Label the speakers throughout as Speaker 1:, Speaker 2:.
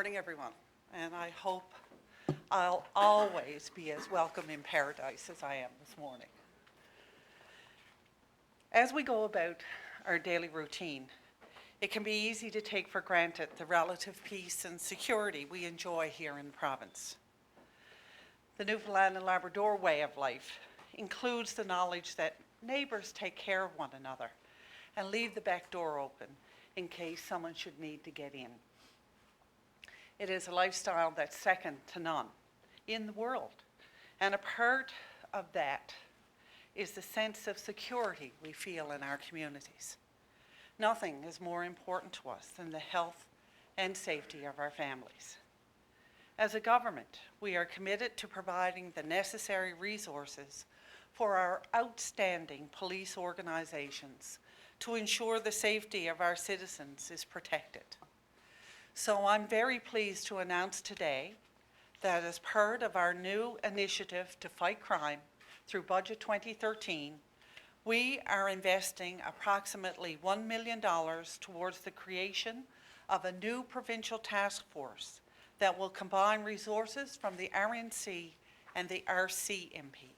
Speaker 1: morning, everyone, and I hope I'll always be as welcome in paradise as I am this morning. As we go about our daily routine, it can be easy to take for granted the relative peace and security we enjoy here in the province. The Newfoundland and Labrador way of life includes the knowledge that neighbours take care of one another and leave the back door open in case someone should need to get in. It is a lifestyle that's second to none in the world, and a part of that is the sense of security we feel in our communities. Nothing is more important to us than the health and safety of our families. As a government, we are committed to providing the necessary resources for our outstanding police organizations to ensure the safety of our citizens is protected. So I'm very pleased to announce today that as part of our new initiative to fight crime through Budget 2013, we are investing approximately $1 million towards the creation of a new provincial task force that will combine resources from the RNC and the RCMP.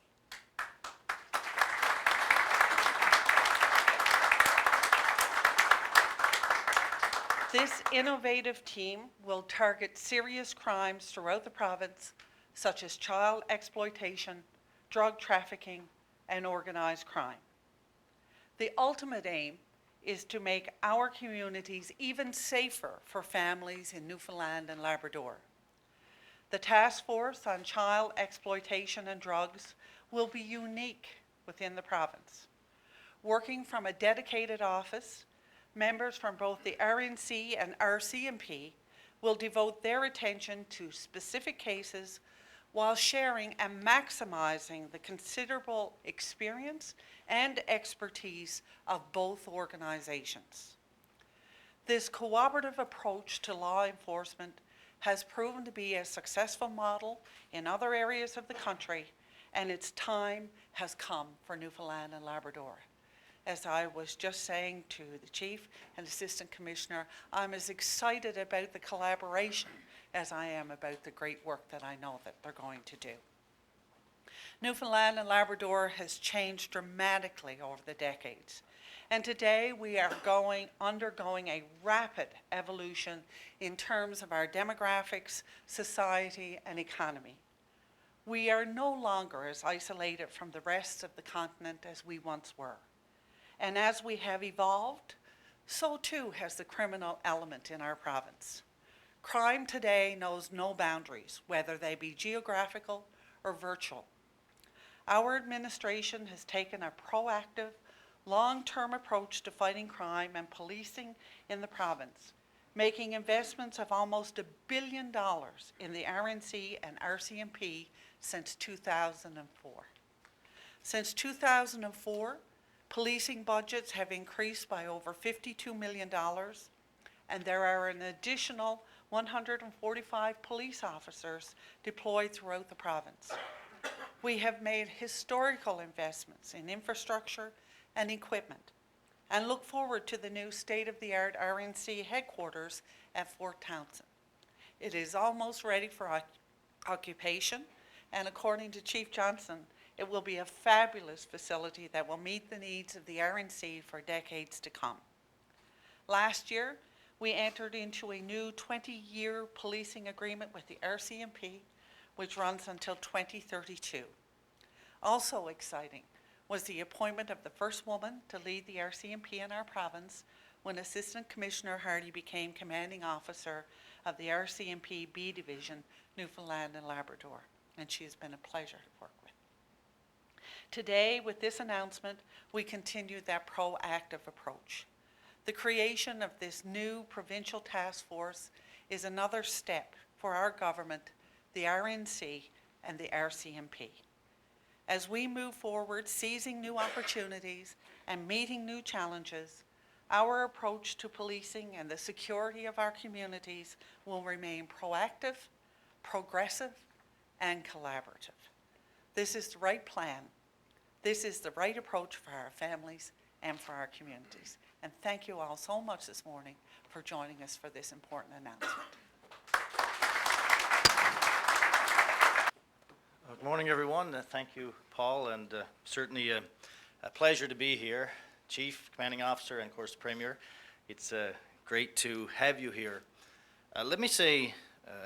Speaker 1: This innovative team will target serious crimes throughout the province, such as child exploitation, drug trafficking, and organized crime. The ultimate aim is to make our communities even safer for families in Newfoundland and Labrador. The Task Force on Child Exploitation and Drugs will be unique within the province. Working from a dedicated office, members from both the RNC and RCMP will devote their attention to specific cases while sharing and maximizing the considerable experience and expertise of both organizations. This cooperative approach to law enforcement has proven to be a successful model in other areas of the country, and its time has come for Newfoundland and Labrador. As I was just saying to the Chief and Assistant Commissioner, I'm as excited about the collaboration as I am about the great work that I know that they're going to do. Newfoundland and Labrador has changed dramatically over the decades, and today we are undergoing a rapid evolution in terms of our demographics, society, and economy. We are no longer as isolated from the rest of the continent as we once were. And as we have evolved, so too has the criminal element in our province. Crime today knows no boundaries, whether they be geographical or virtual. Our administration has taken a proactive, long-term approach to fighting crime and policing in the province, making investments of almost $1 billion in the RNC and RCMP since 2004. Since 2004, policing budgets have increased by over $52 million, and there are an additional 145 police officers deployed throughout the province. We have made historical investments in infrastructure and equipment, and look forward to the new state-of-the-art RNC headquarters at Fort Townsend. It is almost ready for occupation, and according to Chief Johnson, it will be a fabulous facility that will meet the needs of the RNC for decades to come. Last year, we entered into a new 20-year policing agreement with the RCMP, which runs until 2032. Also exciting was the appointment of the first woman to lead the RCMP in our province when Assistant Commissioner Hardy became Commanding Officer of the RCMP B Division, Newfoundland and Labrador, and she has been a pleasure to work with. Today, with this announcement, we continue that proactive approach. The creation of this new provincial task force is another step for our government, the RNC, and the RCMP. As we move forward, seizing new opportunities and meeting new challenges, our approach to policing and the security of our communities will remain proactive, progressive, and collaborative. This is the right plan. This is the right approach for our families and for our communities. And thank you all so much this morning for joining us for this important announcement.
Speaker 2: Good morning, everyone. Thank you, Paul, and certainly a pleasure to be here. Chief, Commanding Officer, and of course the Premier, it's great to have you here. Let me say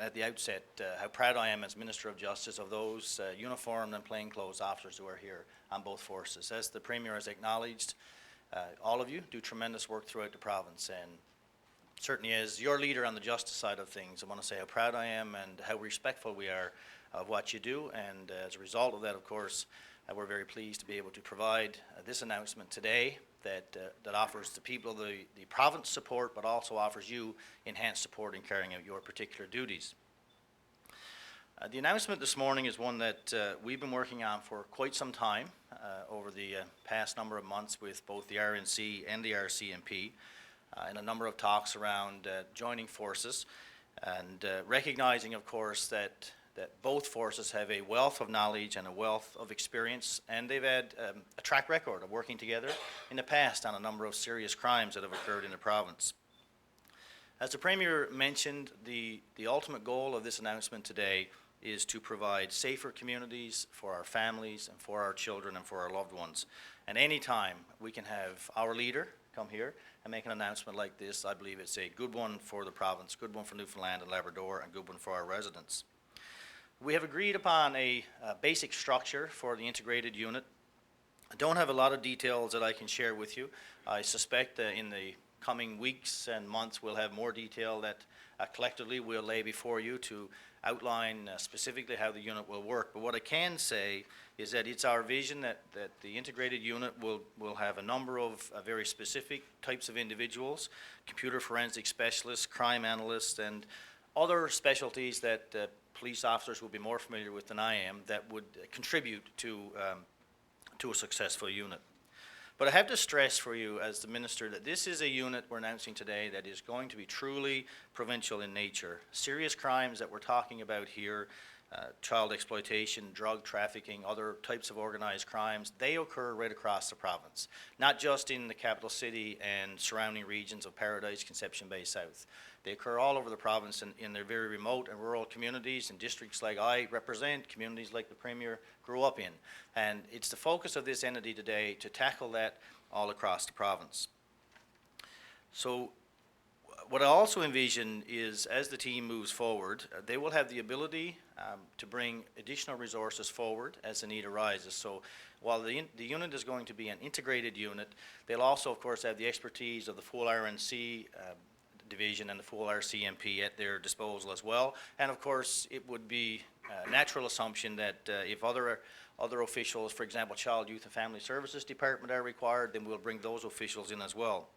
Speaker 2: at the outset how proud I am as Minister of Justice of those uniformed and plainclothes officers who are here on both forces. As the Premier has acknowledged, all of you do tremendous work throughout the province, and certainly as your leader on the justice side of things, I want to say how proud I am and how respectful we are of what you do, and as a result of that, of course, we're very pleased to be able to provide this announcement today that offers the people of the province support, but also offers you enhanced support in carrying out your particular duties. The announcement this morning is one that we've been working on for quite some time over the past number of months with both the RNC and the RCMP in a number of talks around joining forces, and recognizing, of course, that both forces have a wealth of knowledge and a wealth of experience, and they've had a track record of working together in the past on a number of serious crimes that have occurred in the province. As the Premier mentioned, the ultimate goal of this announcement today is to provide safer communities for our families and for our children and for our loved ones. And any time we can have our leader come here and make an announcement like this, I believe it's a good one for the province, good one for Newfoundland and Labrador, and good one for our residents. We have agreed upon a basic structure for the integrated unit. I don't have a lot of details that I can share with you. I suspect in the coming weeks and months we'll have more detail that collectively we'll lay before you to outline specifically how the unit will work. But what I can say is that it's our vision that the integrated unit will have a number of very specific types of individuals, computer forensic specialists, crime analysts, and other specialties that police officers will be more familiar with than I am that would contribute to a successful unit. But I have to stress for you as the Minister that this is a unit we're announcing today that is going to be truly provincial in nature. Serious crimes that we're talking about here, child exploitation, drug trafficking, other types of organized crimes, they occur right across the province, not just in the capital city and surrounding regions of Paradise, Conception Bay South. They occur all over the province in their very remote and rural communities and districts like I represent, communities like the Premier grew up in. And it's the focus of this entity today to tackle that all across the province. So what I also envision is as the team moves forward, they will have the ability to bring additional resources forward as the need arises. So while the unit is going to be an integrated unit, they'll also, of course, have the expertise of the full RNC division and the full RCMP at their disposal as well. And of course, it would be a natural assumption that if other officials, for example, Child, Youth and Family Services Department are required, then we'll bring those officials in as well.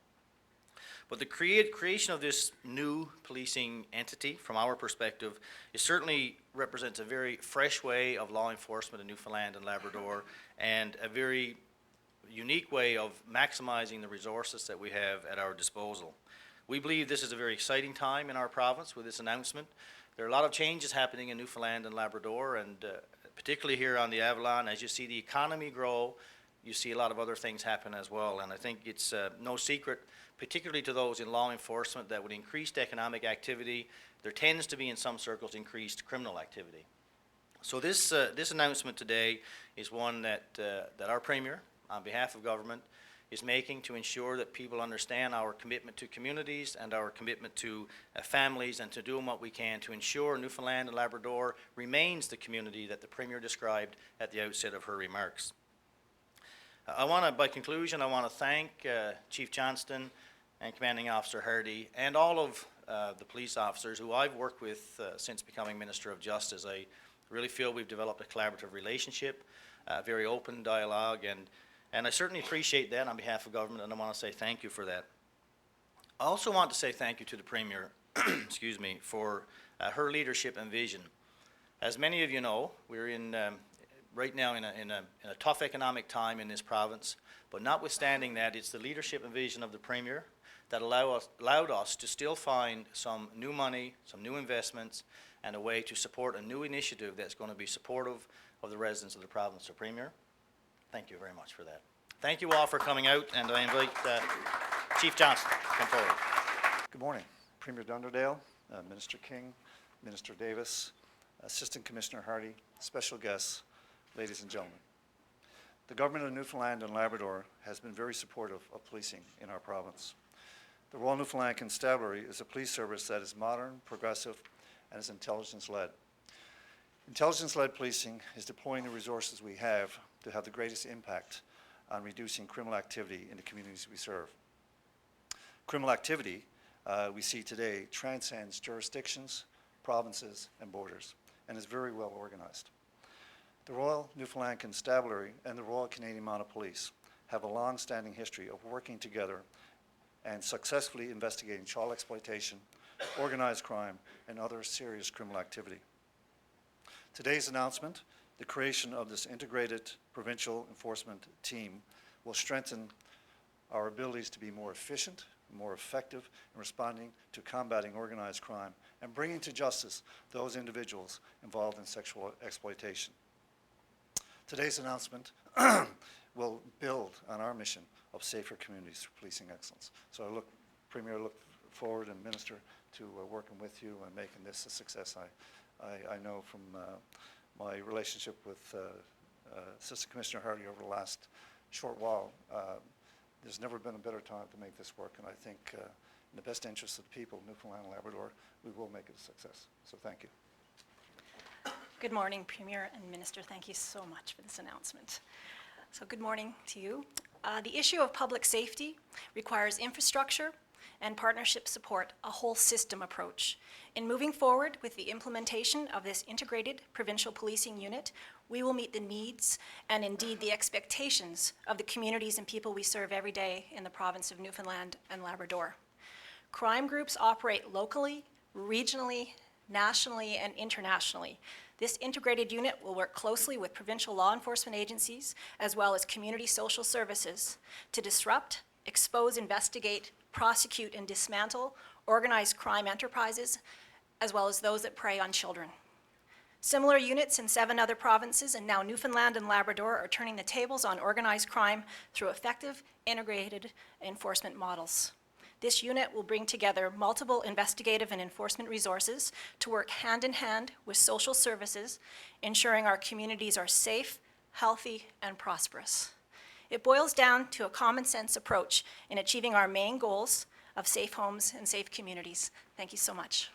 Speaker 2: But the creation of this new policing entity, from our perspective, it certainly represents a very fresh way of law enforcement in Newfoundland and Labrador, and a very unique way of maximizing the resources that we have at our disposal. We believe this is a very exciting time in our province with this announcement. There are a lot of changes happening in Newfoundland and Labrador, and particularly here on the Avalon. As you see the economy grow, you see a lot of other things happen as well. And I think it's no secret, particularly to those in law enforcement, that with increased economic activity, there tends to be in some circles increased criminal activity. So this announcement today is one that our Premier, on behalf of government, is making to ensure that people understand our commitment to communities and our commitment to families, and to doing what we can to ensure Newfoundland and Labrador remains the community that the Premier described at the outset of her remarks. By conclusion, I want to thank Chief Johnston and Commanding Officer Hardy and all of the police officers who I've worked with since becoming Minister of Justice. I really feel we've developed a collaborative relationship, a very open dialogue, and I certainly appreciate that on behalf of government, and I want to say thank you for that. I also want to say thank you to the Premier, excuse me, for her leadership and vision. As many of you know, we're in right now in a tough economic time in this province, but notwithstanding that, it's the leadership and vision of the Premier that allowed us to still find some new money, some new investments, and a way to support a new initiative that's going to be supportive of the residents of the province. So, Premier, thank you very much for that. Thank you all for coming out, and I invite Chief Johnston to come forward.
Speaker 3: Good morning, Premier Dunderdale, Minister King, Minister Davis, Assistant Commissioner Hardy, special guests, ladies and gentlemen. The government of Newfoundland and Labrador has been very supportive of policing in our province. The Royal Newfoundland Constabulary is a police service that is modern, progressive, and is intelligence-led. Intelligence-led policing is deploying the resources we have to have the greatest impact on reducing criminal activity in the communities we serve. Criminal activity we see today transcends jurisdictions, provinces, and borders, and is very well organized. The Royal Newfoundland Constabulary and the Royal Canadian Mounted Police have a long-standing history of working together and successfully investigating child exploitation, organized crime, and other serious criminal activity. Today's announcement, the creation of this integrated provincial enforcement team, will strengthen our abilities to be more efficient, more effective in responding to combating organized crime and bringing to justice those individuals involved in sexual exploitation. Today's announcement will build on our mission of safer communities through policing excellence. So Premier, look forward, and Minister, to working with you and making this a success. I know from my relationship with Assistant Commissioner Hardy over the last short while, there's never been a better time to make this work, and I think in the best interest of the people of Newfoundland and Labrador, we will make it a success. So thank you.
Speaker 4: Good morning, Premier and Minister. Thank you so much for this announcement. So good morning to you. The issue of public safety requires infrastructure and partnership support, a whole system approach. In moving forward with the implementation of this integrated provincial policing unit, we will meet the needs and indeed the expectations of the communities and people we serve every day in the province of Newfoundland and Labrador. Crime groups operate locally, regionally, nationally, and internationally. This integrated unit will work closely with provincial law enforcement agencies as well as community social services to disrupt, expose, investigate, prosecute, and dismantle organized crime enterprises, as well as those that prey on children. Similar units in 7 other provinces and now Newfoundland and Labrador are turning the tables on organized crime through effective, integrated enforcement models. This unit will bring together multiple investigative and enforcement resources to work hand in hand with social services, ensuring our communities are safe, healthy, and prosperous. It boils down to a common sense approach in achieving our main goals of safe homes and safe communities. Thank you so much.